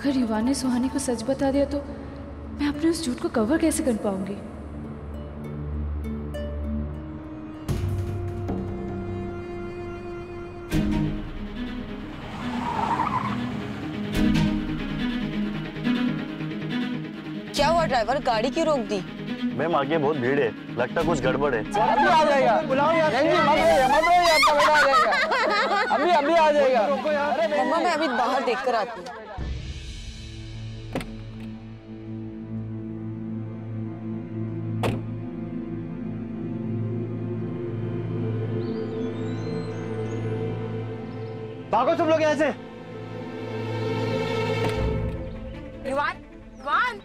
अगर युवान ने सुहानी को सच बता दिया तो मैं अपने उस झूठ को कवर कैसे कर पाऊंगी? क्या हुआ ड्राइवर, गाड़ी क्यों रोक दी? मैम आगे बहुत भीड़ है, लगता कुछ गड़बड़ है। अभी आ जाएगा, बुलाओ यार। मत रहिए, आपका बेटा आ जाएगा। अभी आ जाएगा। मम्मा मैं अभी बाहर देख कर आती हूँ। भागो तुम लोग यहाँ से। युवान, युवान।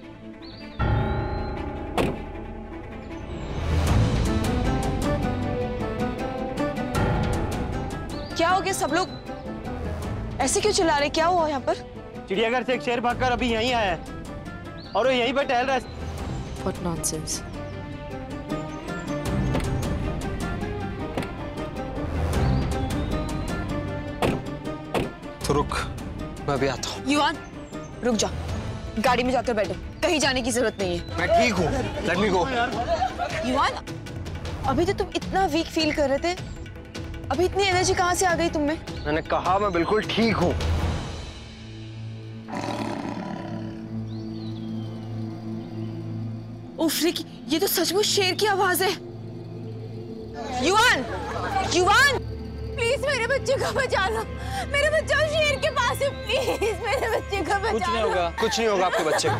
क्या हो गया? सब लोग ऐसे क्यों चिल्ला रहे? क्या हुआ यहाँ पर? चिड़ियाघर से एक शेर भागकर अभी यहीं आया है और वो यहीं पर टहल रहा है। What nonsense. तो रुक, मैं अभी आता हूँ। युवान, रुक जा, गाड़ी में जाकर बैठो, कहीं जाने की जरूरत नहीं है। मैं ठीक हूँ, लेट मी गो। युवान, अभी तो तुम इतना वीक फील कर रहे थे, अभी इतनी एनर्जी कहाँ से आ गई तुम में? मैंने कहा मैं बिल्कुल ठीक हूँ। उफ रिकी, ये तो सचमुच शेर की आवाज है। युवान, युवान, प्लीज मेरे बच्चे को बचा लो। मेरे बच्चा शेर के पास है, प्लीज मेरे बच्चे को बचा लो। कुछ नहीं होगा, कुछ नहीं होगा आपके बच्चे को।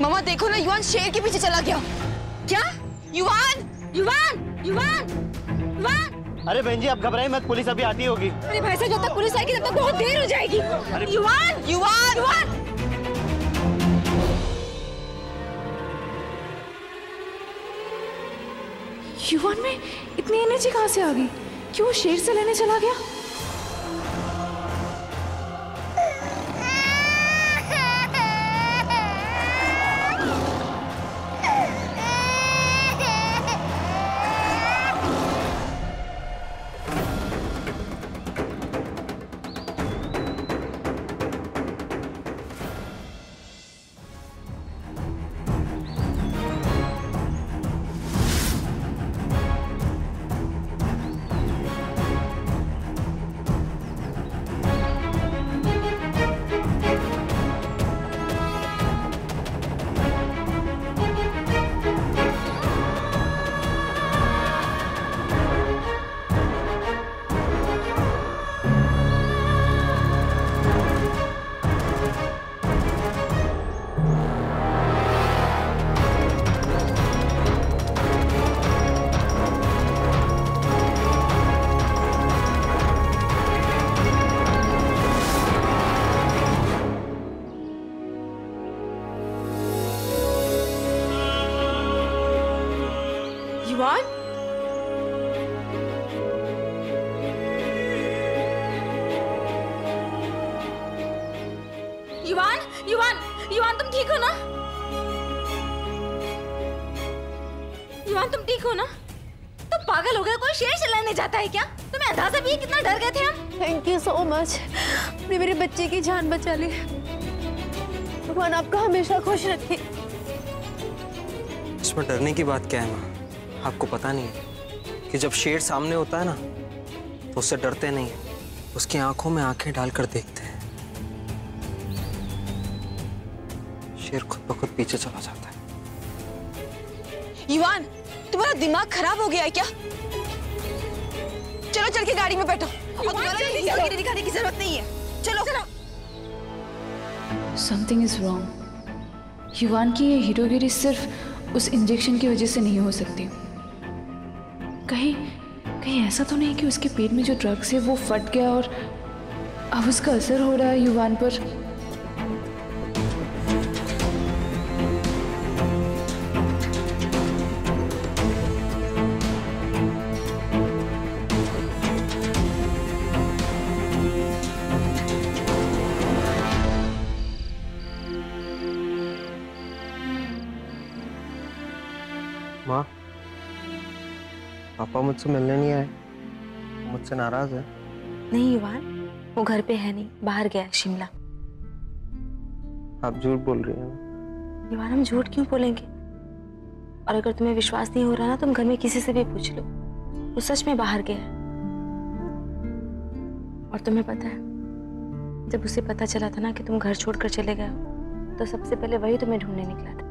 मम्मा देखो ना, युवान शेर के पीछे चला गया। क्या? युवान, युवान, युवान, युवान। अरे बहन जी आप घबराइए मत, पुलिस अभी आती होगी। अरे भाई साहब, जब तक पुलिस आएगी तब तक बहुत देर हो जाएगी। युवान, युवान, युवान। युवान में इतनी एनर्जी कहाँ से आ गई? क्यों शेर से लेने चला गया? युवान, युवान, युवान, युवान तुम ठीक हो ना? युवान तुम ठीक हो ना? तुम पागल हो गए? कोई शेर चलाने जाता है क्या? तुम्हें अंदाजा भी है कितना डर गए थे हम? थैंक यू सो मच, आपने मेरे बच्चे की जान बचा ली। भगवान आपका हमेशा खुश रखे। इसमें डरने की बात क्या है माँ? आपको पता नहीं है कि जब शेर सामने होता है ना तो उससे डरते नहीं, उसकी आंखों में आंखें डालकर देखते हैं। शेर खुद ब खुद पीछे चला जाता है। युवान, तुम्हारा दिमाग खराब हो गया है क्या? चलो चल के गाड़ी में बैठो। हीरोगिरी दिखाने की जरूरत नहीं है। चलो चलो। Something is wrong. युवान की ये हीरोगिरी सिर्फ उस इंजेक्शन की वजह से नहीं हो सकती। कहीं कहीं ऐसा तो नहीं कि उसके पेट में जो ड्रग्स है वो फट गया और अब उसका असर हो रहा है युवान पर। माँ, पापा मुझसे मिलने नहीं आए, मुझसे नाराज है? नहीं युवान, वो घर पे है नहीं, बाहर गया है शिमला। आप झूठ बोल रही हैं। युवान, हम झूठ क्यों बोलेंगे? और अगर तुम्हें विश्वास नहीं हो रहा ना, तुम घर में किसी से भी पूछ लो, वो सच में बाहर गया है। और तुम्हें पता है, जब उसे पता चला था ना कि तुम घर छोड़कर चले गए हो, तो सबसे पहले वही तुम्हें ढूंढने निकला था।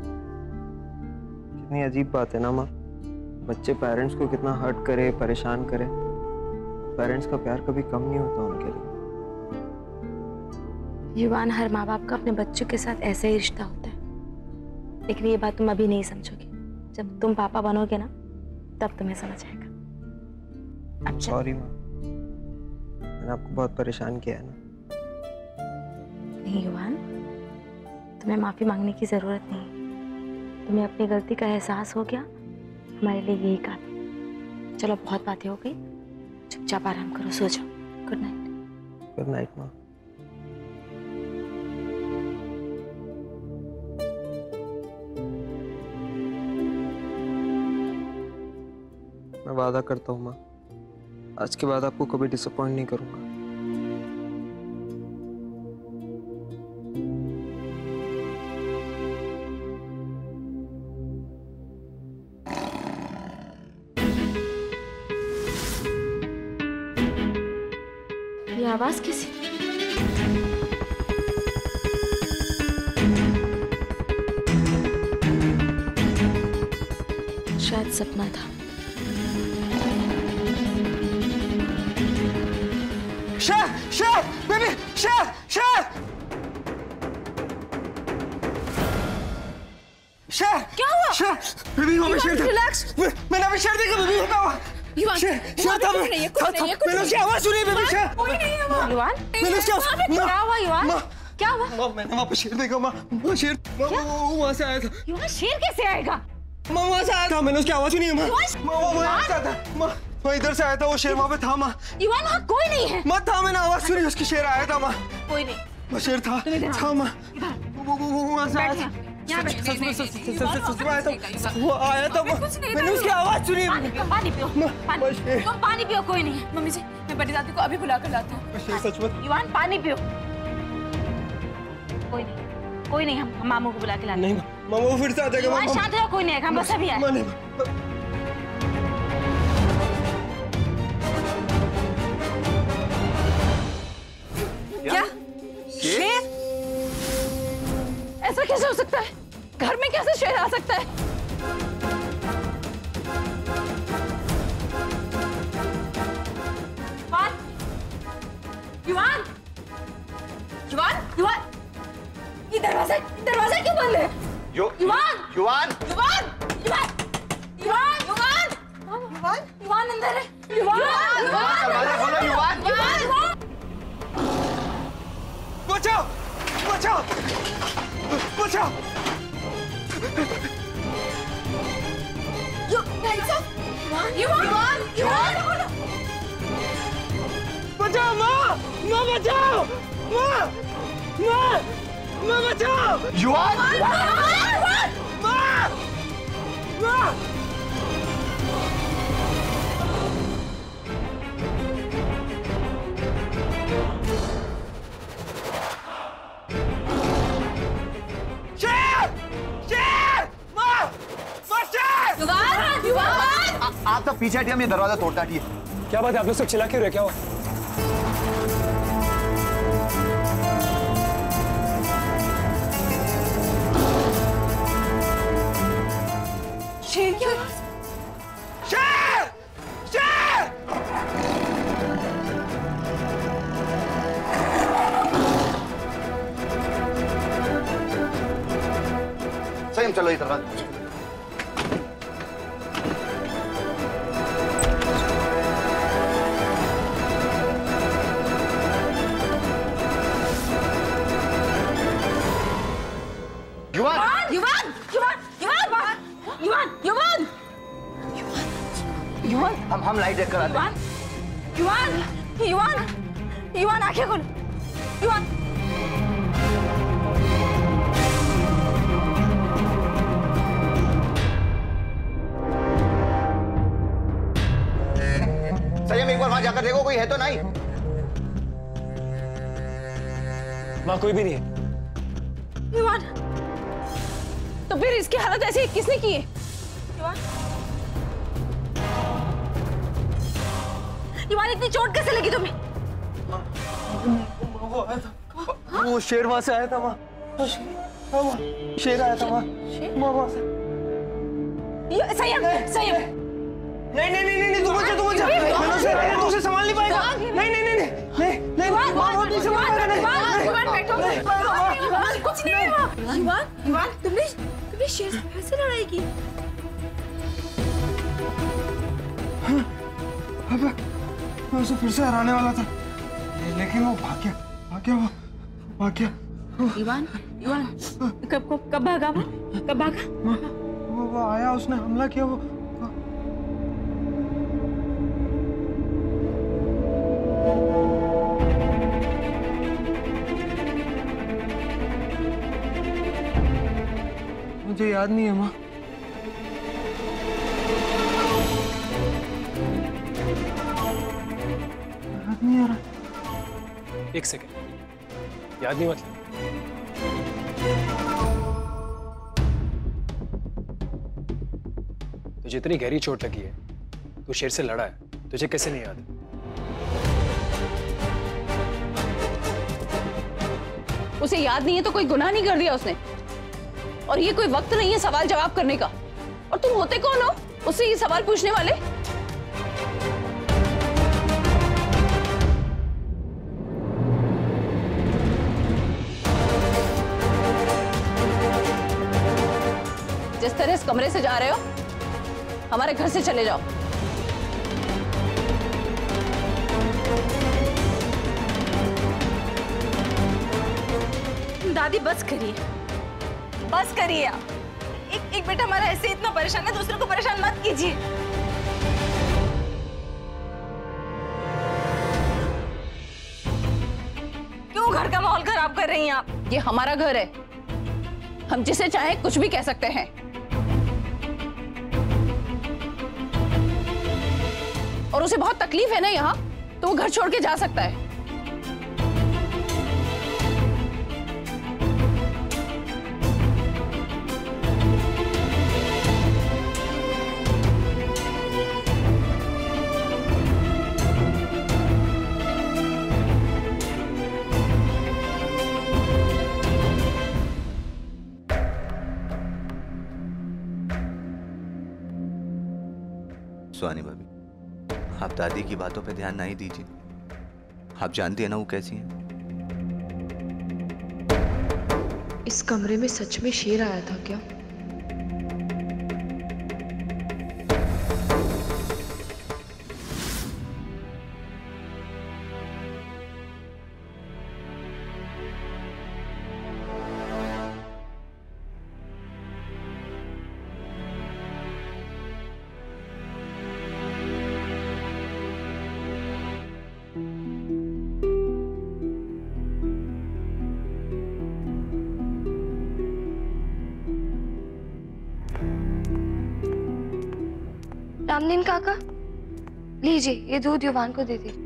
कितनी अजीब बात है ना माँ, बच्चे पेरेंट्स को कितना हर्ट करे, परेशान करे, पेरेंट्स का प्यार कभी कम नहीं होता उनके लिए। युवान, हर माँ बाप का अपने बच्चों के साथ ऐसा ही रिश्ता होता है, लेकिन ये बात तुम अभी नहीं समझोगे। जब तुम पापा बनोगे ना, तब तुम्हें समझ आएगा। अच्छा, सॉरी माँ, मैंने आपको बहुत परेशान किया है ना। नहीं युवान, तुम्हें माफी मांगने की जरूरत नहीं। तुम्हें अपनी गलती का एहसास हो गया, हमारे लिए यही काफी। चलो, बहुत बातें हो गई, चुपचाप आराम करो, सो जाओ। Good night. गुड नाइट माँ। मैं वादा करता हूँ माँ, आज के बाद आपको कभी डिसअपॉइंट नहीं करूंगा। ये आवाज किसी? शायद सपना था। बेबी, क्या हुआ? बेबी, वो शेर था। रिलैक्स। मैंने अभी शेर देखा बेबी, होता हुआ। शेर था। मैंने उसकी आवाज सुनी बेबी। कोई नहीं है वहाँ। युवान, मैंने उसकी आवाज। क्या हुआ युवान? क्या हुआ? माँ, मैंने वहाँ पे शेर देखा माँ, वो शेर वहाँ से आया था। युवान, शेर कैसे आएगा? माँ, वहाँ से आया था, मैंने उसकी आवाज सुनी है माँ। वो यहाँ से आया था माँ, वो इधर से आया था, वो शेर वहाँ पे था माँ। युवान, वहाँ कोई नहीं है। माँ था, मैंने आवाज सुनी, उसकी शेर आया था माँ। कोई नहीं। वो शेर था माँ, वो वहाँ से आया था। वो आया था माँ, मैंने उसकी आवाज सुनी। पानी पियो, तुम पानी पियो। कोई नहीं। मम्मी जी, मैं बड़ी दादी को अभी बुला कर लाती हूँ। सच में? युवान, पानी पियो। कोई नहीं, कोई नहीं, हम मामू को बुला के लाते। नहीं माँ, वो फिर से आ जाएगा। युवान, शांत रहो, कोई नहीं है, हम बस अभी आए। क्या? शेर? ऐसा कैसे हो सकता है? घर में कैसे शेर आ सकता है? युवान, युवान, युवान, ये दरवाजा क्यों बंद है? युवान, युवान, युवान, युवान, युवान, युवान, युवान अंदर है। युवान, दरवाजा खोलो युवान। युवान, बचाओ, बचाओ, बचाओ। युवान, युवान, बचाओ माँ, माँ बचाओ, माँ, माँ, माँ बचाओ। युवान, माँ, माँ। आप तो पीछे हटिए, हम ये दरवाजा तोड़ता हटिए। क्या बात है, आप लोग सब चिल्ला क्यों रहे? क्या हुआ? शेर क्या? शेर, शेर। सही, हम चलो ये दरवाजा। युवान, युवान, युवान, युवान, युवान, युवान, हम लाइट देख कर आते हैं। युवान, युवान, युवान, आंखें खोलो। युवान, संयम, एक बार वहां जाकर देखो कोई है तो नहीं। माँ कोई भी नहीं है। युवान, तो फिर इसकी हालत ऐसी किसने की है? युवान, युवान इतनी चोट कैसे लगी तुम्हें? वो शेर वहां से आया था माँ। शेर आया था माँ। संयम, संयम। नहीं नहीं नहीं नहीं, तू बचा, तू बचा। तू उसे संभाल नहीं पाएगा। नहीं नहीं नहीं नहीं नहीं नहीं, वो नहीं संभाल पाएगा। युवान बैठो। कुछ नहीं हुआ। युवान, तुमने शेर से फिर से लड़ाई की? अबे, मैं उसे फिर से हराने वाला था, लेकिन वो भाग गया। युवान, कब भागा वो? कब भागा? वो आया, उसने हमला किया। वो मुझे याद नहीं है माँ। याद नहीं आ रहा। एक सेकेंड, याद नहीं मतलब? तुझे इतनी गहरी चोट लगी है, तू शेर से लड़ा है, तुझे कैसे नहीं याद? उसे याद नहीं है तो कोई गुनाह नहीं कर दिया उसने। और ये कोई वक्त नहीं है सवाल जवाब करने का। और तुम होते कौन हो उससे ये सवाल पूछने वाले? जिस तरह इस कमरे से जा रहे हो, हमारे घर से चले जाओ। दादी बस करिए, बस करिए आप। एक बेटा हमारा ऐसे इतना परेशान है, दूसरों को परेशान मत कीजिए। क्यों घर का माहौल खराब कर रही हैं आप? ये हमारा घर है, हम जिसे चाहे कुछ भी कह सकते हैं। और उसे बहुत तकलीफ है ना यहाँ, तो वो घर छोड़ के जा सकता है। सुहानी भाभी, आप दादी की बातों पे ध्यान नहीं दीजिए। आप जानती है ना वो कैसी हैं। इस कमरे में सच में शेर आया था क्या? रामदीन काका, लीजिए ये दूध युवान को दे दीजिए।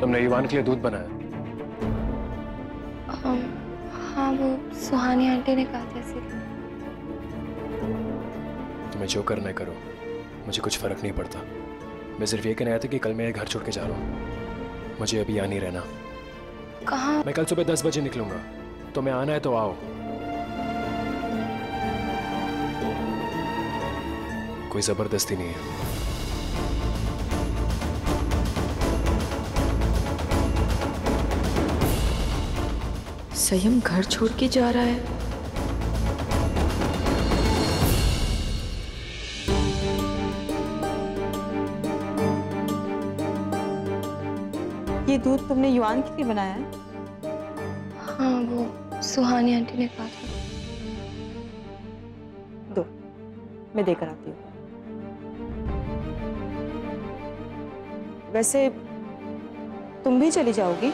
तुमने युवान के लिए दूध बनाया? हाँ, वो सुहानी आंटी ने कहा था इसीलिए। तुम्हें जो करना है करो, मुझे कुछ फर्क नहीं पड़ता। मैं सिर्फ ये कहने आया था कि कल मैं घर छोड़ के जा रहा हूँ, मुझे अभी यहाँ नहीं रहना। कहाँ? मैं कल सुबह 10 बजे निकलूंगा, तो मैं आना है तो आओ। कोई जबरदस्ती नहीं है। संयम घर छोड़ के जा रहा है। ये दूध तुमने युवान के लिए बनाया है? हाँ, वो सुहानी आंटी ने कहा था। दो, मैं देकर आती हूँ। वैसे तुम भी चली जाओगी?